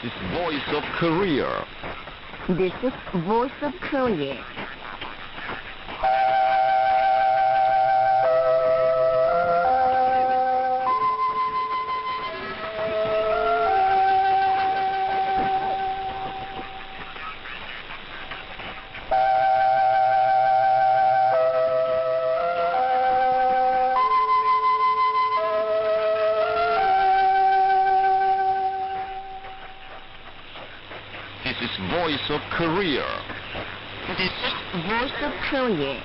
This is Voice of Korea. This is Voice of Korea. This is Voice of Korea. This is Voice of Korea.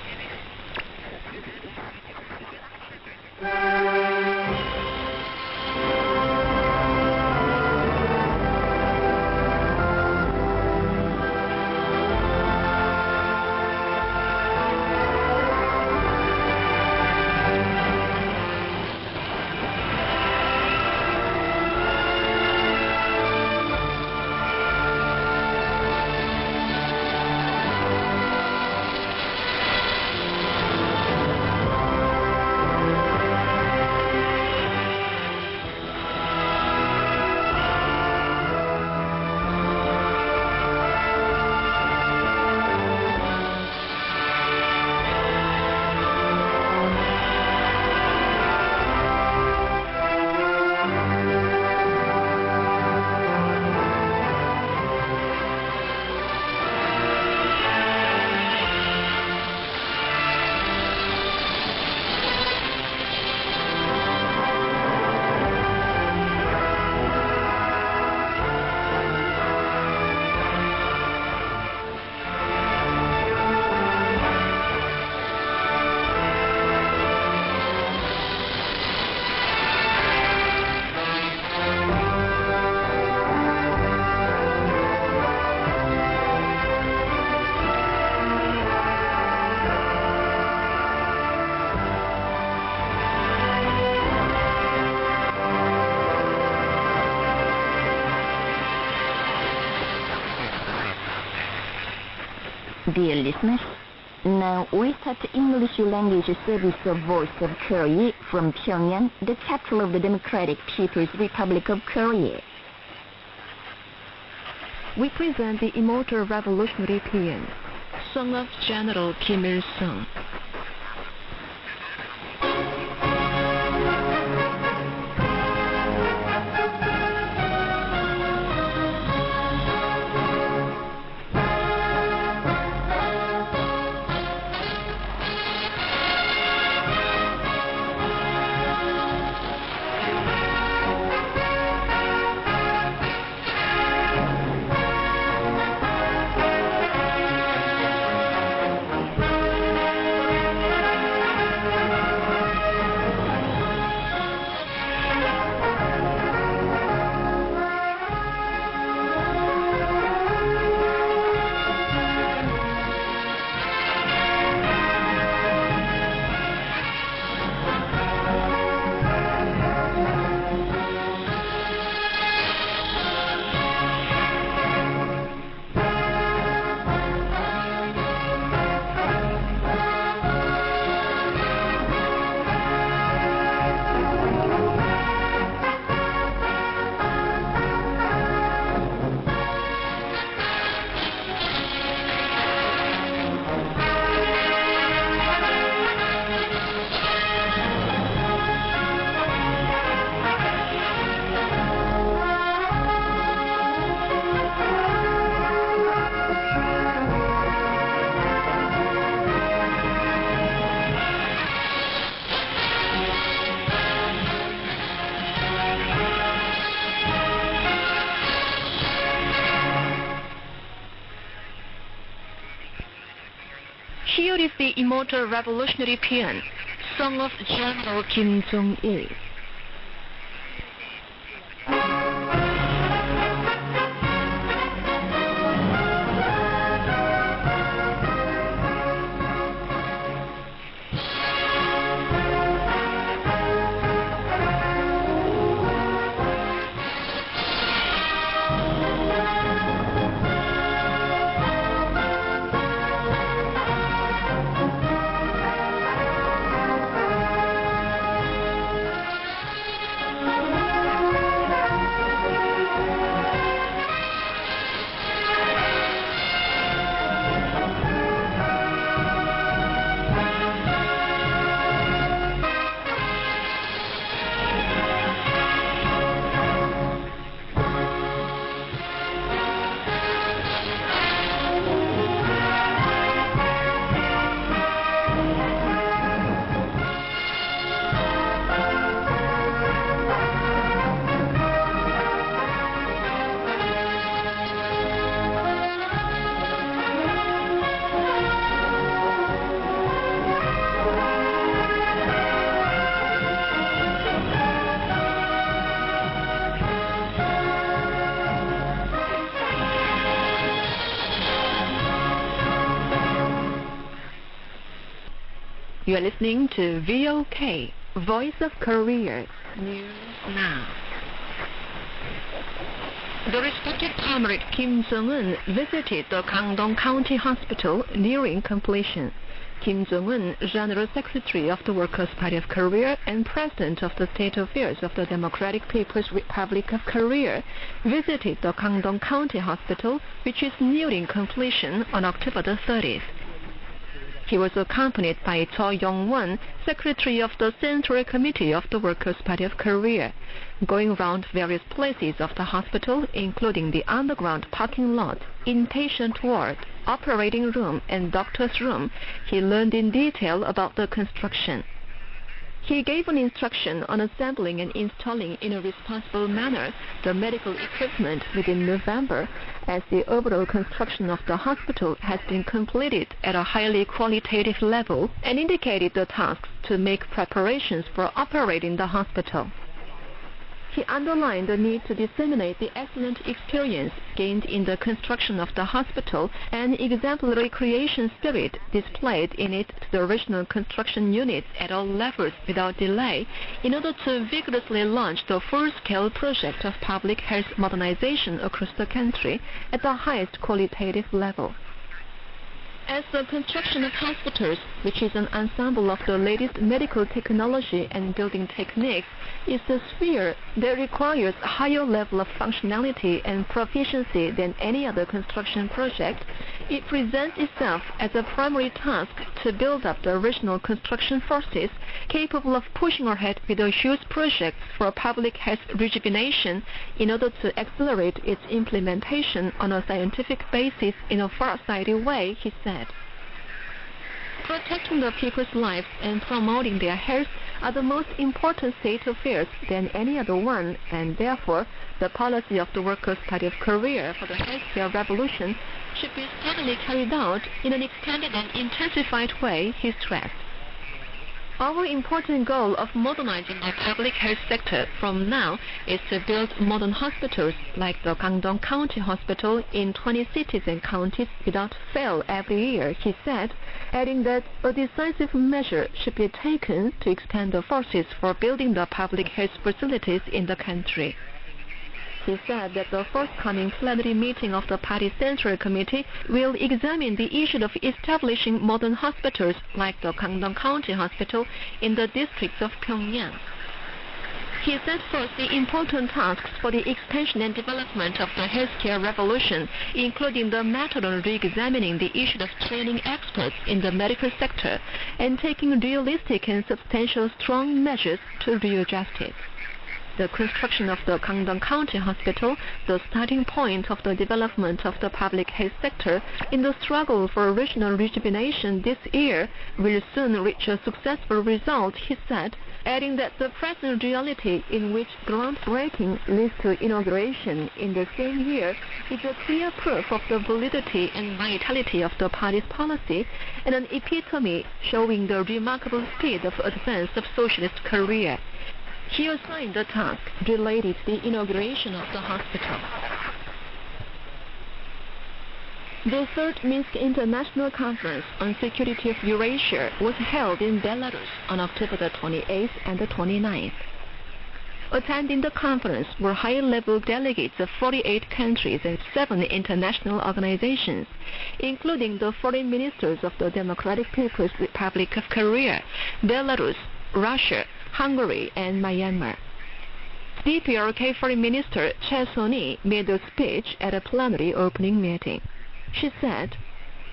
Dear listeners, now we start the English language service of Voice of Korea from Pyongyang, the capital of the Democratic People's Republic of Korea. We present the immortal revolutionary paean, Song of General Kim Il-sung. Here is the immortal revolutionary paean, Song of General Kim Jong-il. You are listening to VOK, Voice of Korea, News Now. The respected Comrade Kim Jong-un visited the Gangdong County Hospital nearing completion. Kim Jong-un, General Secretary of the Workers' Party of Korea and President of the State Affairs of the Democratic People's Republic of Korea, visited the Gangdong County Hospital, which is nearing completion on October the 30th. He was accompanied by Cho Yong-won, Secretary of the Central Committee of the Workers' Party of Korea. Going around various places of the hospital, including the underground parking lot, inpatient ward, operating room, and doctor's room, he learned in detail about the construction. He gave an instruction on assembling and installing in a responsible manner the medical equipment within November, as the overall construction of the hospital has been completed at a highly qualitative level, and indicated the tasks to make preparations for operating the hospital. He underlined the need to disseminate the excellent experience gained in the construction of the hospital and exemplary creation spirit displayed in it to the original construction units at all levels without delay, in order to vigorously launch the full-scale project of public health modernization across the country at the highest qualitative level. As the construction of hospitals, which is an ensemble of the latest medical technology and building techniques, is a sphere that requires a higher level of functionality and proficiency than any other construction project, it presents itself as a primary task to build up the original construction forces capable of pushing ahead with a huge project for public health rejuvenation in order to accelerate its implementation on a scientific basis in a far-sighted way, he said. Protecting the people's lives and promoting their health are the most important state affairs than any other one, and therefore the policy of the Workers' Party of Korea for the healthcare revolution should be steadily carried out in an expanded and intensified way, he stressed. Our important goal of modernizing the public health sector from now is to build modern hospitals like the Gangdong County Hospital in 20 cities and counties without fail every year, he said, adding that a decisive measure should be taken to expand the forces for building the public health facilities in the country. He said that the forthcoming plenary meeting of the party Central Committee will examine the issue of establishing modern hospitals like the Gangdong County Hospital in the districts of Pyongyang. He set forth the important tasks for the expansion and development of the healthcare revolution, including the method of re-examining the issue of training experts in the medical sector and taking realistic and substantial strong measures to readjust it. The construction of the Gangdong County Hospital, the starting point of the development of the public health sector in the struggle for regional rejuvenation this year, will soon reach a successful result, he said, adding that the present reality in which groundbreaking leads to inauguration in the same year is a clear proof of the validity and vitality of the party's policy and an epitome showing the remarkable speed of advance of socialist Korea. He assigned the task related to the inauguration of the hospital. The third Minsk International Conference on Security of Eurasia was held in Belarus on October the 28th and the 29th. Attending the conference were high-level delegates of 48 countries and 7 international organizations, including the foreign ministers of the Democratic People's Republic of Korea, Belarus, Russia, Hungary, and Myanmar. DPRK Foreign Minister Che Soni made a speech at a plenary opening meeting. She said,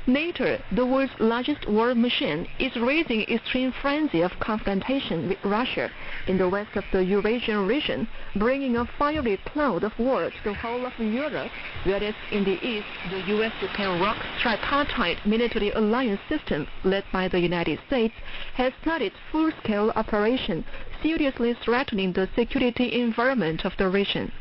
NATO, the world's largest war machine, is raising extreme frenzy of confrontation with Russia in the west of the Eurasian region, bringing a fiery cloud of war to the whole of Europe, whereas in the east, the U.S.-Japan rock tripartite military alliance system, led by the United States, has started full-scale operation, seriously threatening the security environment of the region.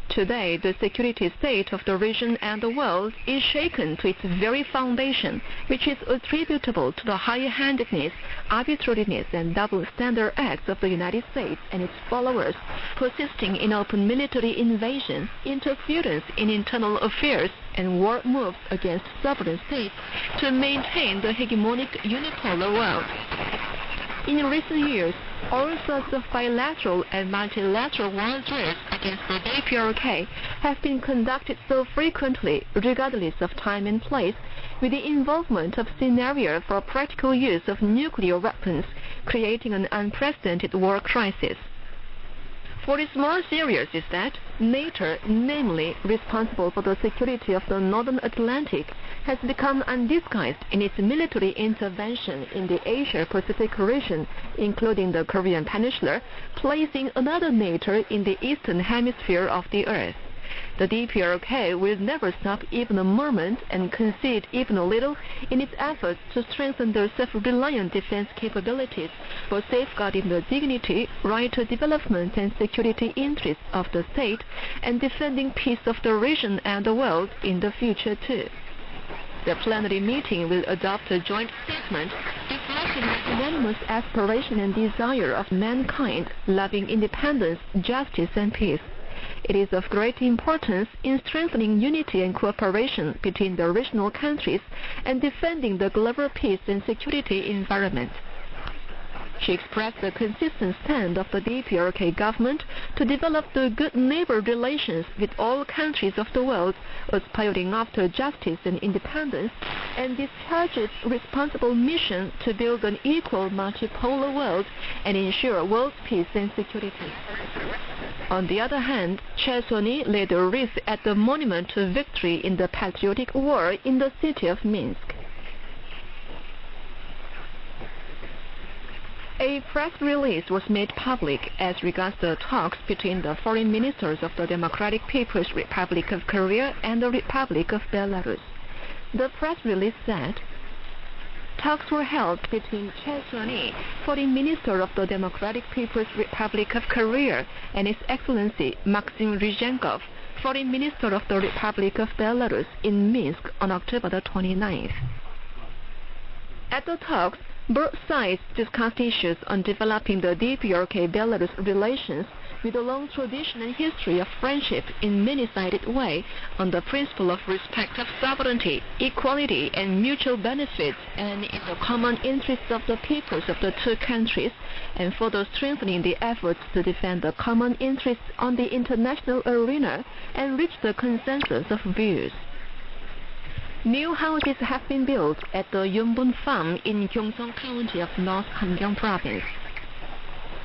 Today, the security state of the region and the world is shaken to its very foundation, which is attributable to the high-handedness, arbitrariness, and double-standard acts of the United States and its followers, persisting in open military invasion, interference in internal affairs, and war moves against sovereign states to maintain the hegemonic unipolar world. In recent years, all sorts of bilateral and multilateral war drills against the DPRK have been conducted so frequently, regardless of time and place, with the involvement of scenarios for practical use of nuclear weapons, creating an unprecedented war crisis. What is more serious is that NATO, namely responsible for the security of the Northern Atlantic, has become undisguised in its military intervention in the Asia-Pacific region, including the Korean Peninsula, placing another NATO in the eastern hemisphere of the Earth. The DPRK will never stop even a moment and concede even a little in its efforts to strengthen their self-reliant defense capabilities for safeguarding the dignity, right to development and security interests of the state and defending peace of the region and the world in the future too. The plenary meeting will adopt a joint statement reflecting the unanimous aspiration and desire of mankind loving independence, justice and peace. It is of great importance in strengthening unity and cooperation between the regional countries and defending the global peace and security environment. She expressed the consistent stand of the DPRK government to develop the good neighbor relations with all countries of the world, aspiring after justice and independence, and discharge its responsible mission to build an equal multipolar world and ensure world peace and security. On the other hand, Chair Sony laid a wreath at the monument to victory in the patriotic war in the city of Minsk. A press release was made public as regards the talks between the foreign ministers of the Democratic People's Republic of Korea and the Republic of Belarus. The press release said, talks were held between Chair Sony, Foreign Minister of the Democratic People's Republic of Korea, and His Excellency Maxim Ryzhenkov, Foreign Minister of the Republic of Belarus, in Minsk on October the 29th. At the talks, both sides discussed issues on developing the DPRK-Belarus relations with a long tradition and history of friendship in many-sided way on the principle of respect of sovereignty, equality, and mutual benefits, and in the common interests of the peoples of the two countries, and further strengthening the efforts to defend the common interests on the international arena and reach the consensus of views. New houses have been built at the Yongbun Farm in Gyeongsang County of North Hamgyong Province.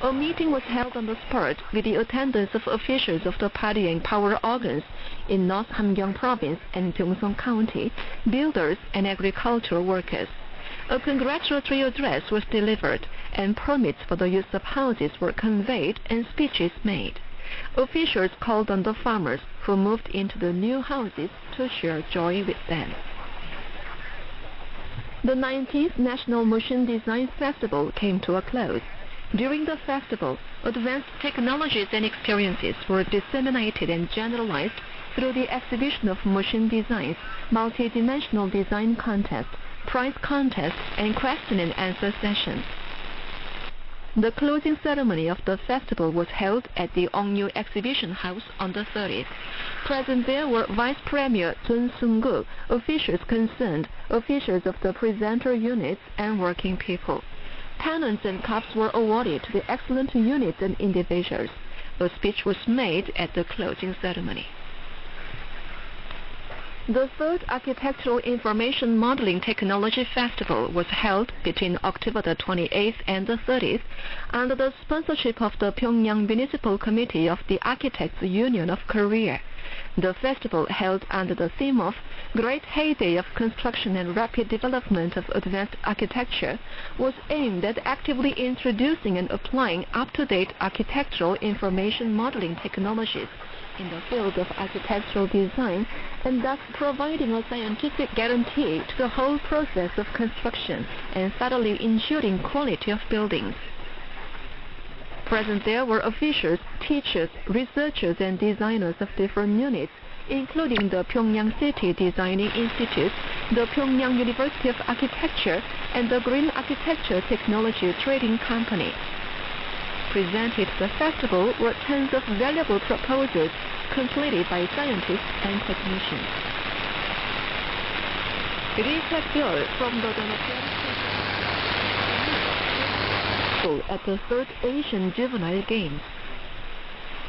A meeting was held on the spot with the attendance of officials of the party and power organs in North Hamgyong Province and Gyeongsang County, builders and agricultural workers. A congratulatory address was delivered, and permits for the use of houses were conveyed and speeches made. Officials called on the farmers who moved into the new houses to share joy with them. The 19th National Motion Design Festival came to a close. During the festival, advanced technologies and experiences were disseminated and generalized through the exhibition of motion designs, multi-dimensional design contest, prize contest, and question and answer sessions. The closing ceremony of the festival was held at the Ongyu Exhibition House on the 30th. Present there were Vice Premier Sun Sung-gu, officials concerned, officials of the presenter units, and working people. Pennants and cups were awarded to the excellent units and individuals. A speech was made at the closing ceremony. The third Architectural Information Modeling Technology Festival was held between October the 28th and the 30th under the sponsorship of the Pyongyang Municipal Committee of the Architects Union of Korea. The festival, held under the theme of Great Heyday of Construction and Rapid Development of Advanced Architecture, was aimed at actively introducing and applying up-to-date architectural information modeling technologies in the field of architectural design, and thus providing a scientific guarantee to the whole process of construction and thoroughly ensuring quality of buildings. Present there were officials, teachers, researchers, and designers of different units, including the Pyongyang City Designing Institute, the Pyongyang University of Architecture, and the Green Architecture Technology Trading Company. Presented at the festival were tons of valuable proposals completed by scientists and technicians. Lee Taek-yeol from the at the 3rd Asian Juvenile Games.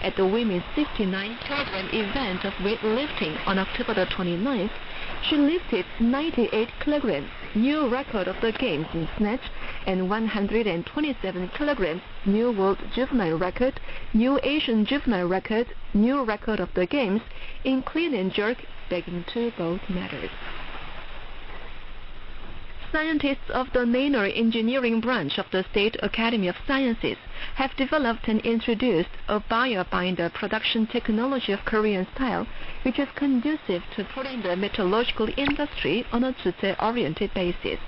At the women's 69-kilogram event of weightlifting on October the 29th, she lifted 98 kilograms, new record of the games in snatch, and 127 kilograms, new world juvenile record, new Asian juvenile record, new record of the games in clean and jerk, bagging 2 gold medals. Scientists of the Nano-Engineering branch of the State Academy of Sciences have developed and introduced a biobinder production technology of Korean style, which is conducive to putting the metallurgical industry on a Juche-oriented basis.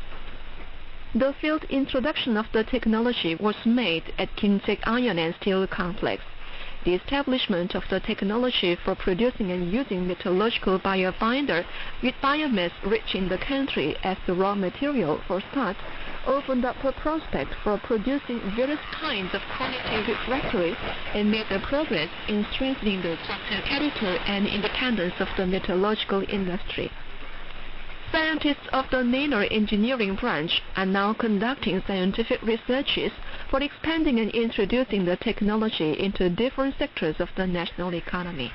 The field introduction of the technology was made at Kimcheok Iron and Steel Complex. The establishment of the technology for producing and using metallurgical biobinder with biomass rich in the country as the raw material for start opened up a prospect for producing various kinds of quality refractories and made a progress in strengthening the social character and independence of the metallurgical industry. Scientists of the Nano-Engineering branch are now conducting scientific researches for expanding and introducing the technology into different sectors of the national economy.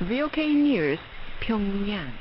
VOK News, Pyongyang.